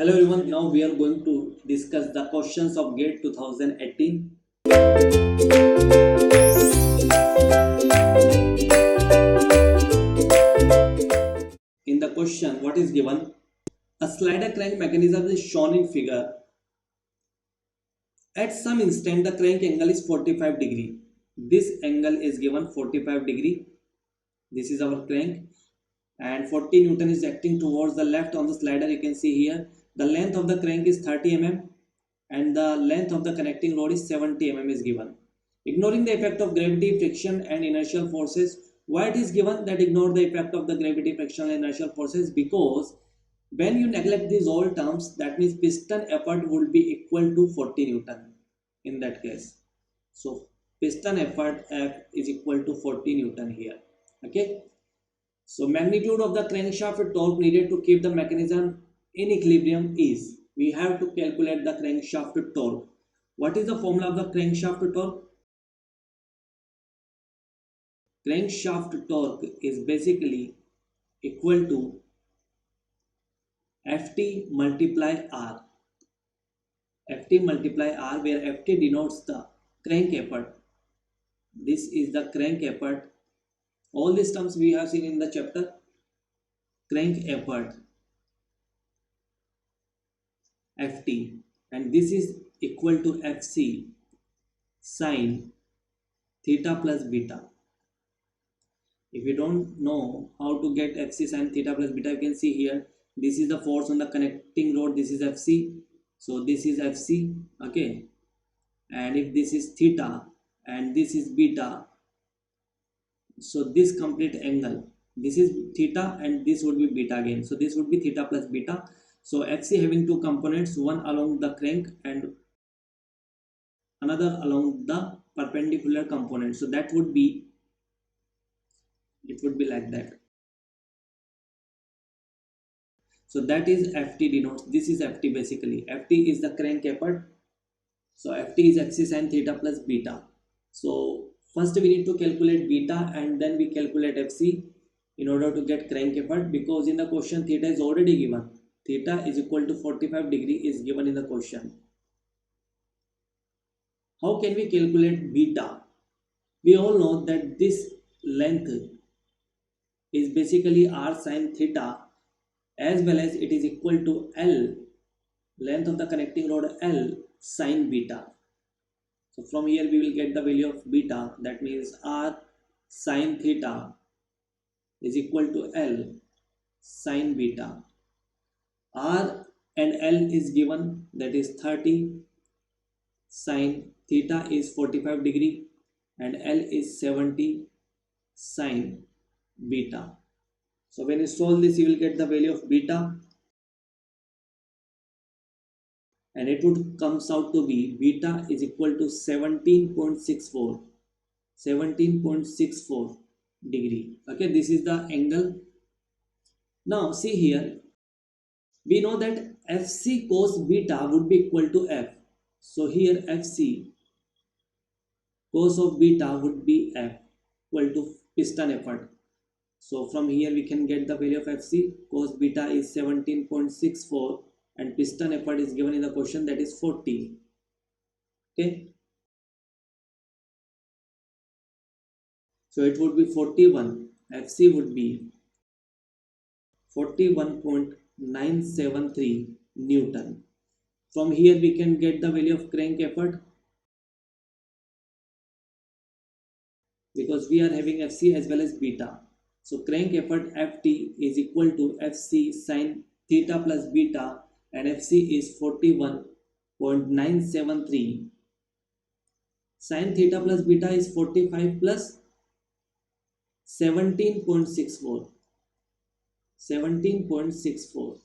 Hello everyone, now we are going to discuss the questions of GATE 2018. In the question, what is given? A slider crank mechanism is shown in figure. At some instant, the crank angle is 45 degree. This angle is given 45 degree. This is our crank and 40 Newton is acting towards the left on the slider. You can see here the length of the crank is 30 mm and the length of the connecting rod is 70 mm is given. Ignoring the effect of gravity, friction and inertial forces, why it is given that ignore the effect of the gravity, friction and inertial forces? Because when you neglect these all terms, that means piston effort would be equal to 40 Newton in that case. So piston effort F is equal to 40 Newton here. Okay. So magnitude of the crankshaft torque needed to keep the mechanism in equilibrium is, we have to calculate the crankshaft torque. What is the formula of the crankshaft torque? Crankshaft torque is basically equal to Ft multiply R. Ft multiply R, where Ft denotes the crank effort. This is the crank effort. All these terms we have seen in the chapter. Crank effort Ft, and this is equal to Fc sine theta plus beta. If you don't know how to get Fc sine theta plus beta, you can see here this is the force on the connecting rod, this is Fc, so this is Fc, okay, and if this is theta and this is beta, so this complete angle, this is theta and this would be beta again, so this would be theta plus beta. So Fc having two components, one along the crank and another along the perpendicular component, so that would be, it would be like that. So that is Ft denotes, this is Ft basically. Ft is the crank effort. So Ft is Fc sine theta plus beta. So first we need to calculate beta and then we calculate Fc in order to get crank effort, because in the question theta is already given. Theta is equal to 45 degree is given in the question. How can we calculate beta? We all know that this length is basically r sine theta, as well as it is equal to L, length of the connecting rod L sine beta. So from here we will get the value of beta, that means r sine theta is equal to L sine beta. R and L is given, that is 30, sine theta is 45 degree and L is 70 sine beta. So when you solve this, you will get the value of beta, and it would comes out to be beta is equal to 17.64 degree. Okay, this is the angle. Now see here, we know that Fc cos beta would be equal to F. So here Fc cos of beta would be F equal to piston effort. So from here we can get the value of Fc. Cos beta is 17.64 and piston effort is given in the question, that is 40. Okay. So it would be 41. Fc would be 41.973 Newton. From here we can get the value of crank effort, because we are having Fc as well as beta. So crank effort Ft is equal to Fc sine theta plus beta, and Fc is 41.973. Sine theta plus beta is 45 plus 17.64. 17.64.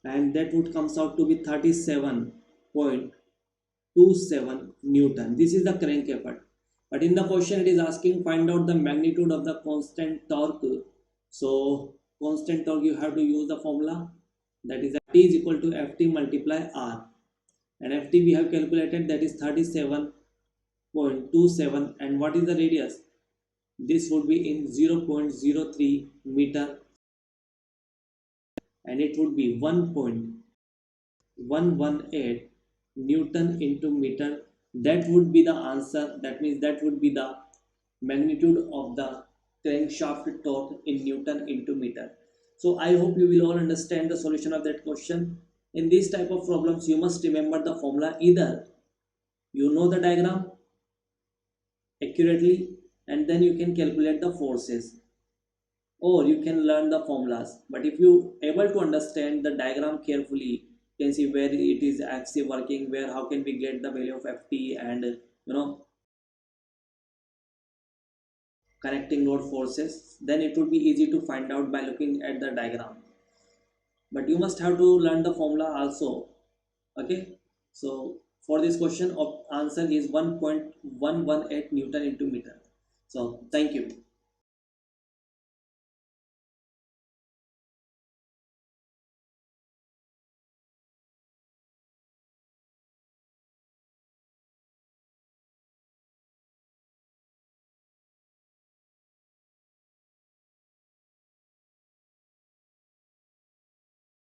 And that would comes out to be 37.27 Newton. This is the crank effort. But in the question it is asking find out the magnitude of the constant torque. So constant torque, you have to use the formula, that is T is equal to Ft multiply R, and Ft we have calculated, that is 37.27, and what is the radius? This would be in 0.03 meter and it would be 1.118 Newton into meter. That would be the answer. That means that would be the magnitude of the crankshaft torque in Newton into meter. So I hope you will all understand the solution of that question. In these type of problems, you must remember the formula. Either you know the diagram accurately and then you can calculate the forces, or you can learn the formulas. But if you able to understand the diagram carefully, you can see where it is actually working, where how can we get the value of ft, and connecting load forces, then it would be easy to find out by looking at the diagram. But you must have to learn the formula also. Okay, so for this question, answer is 1.118 Newton into meter. So thank you.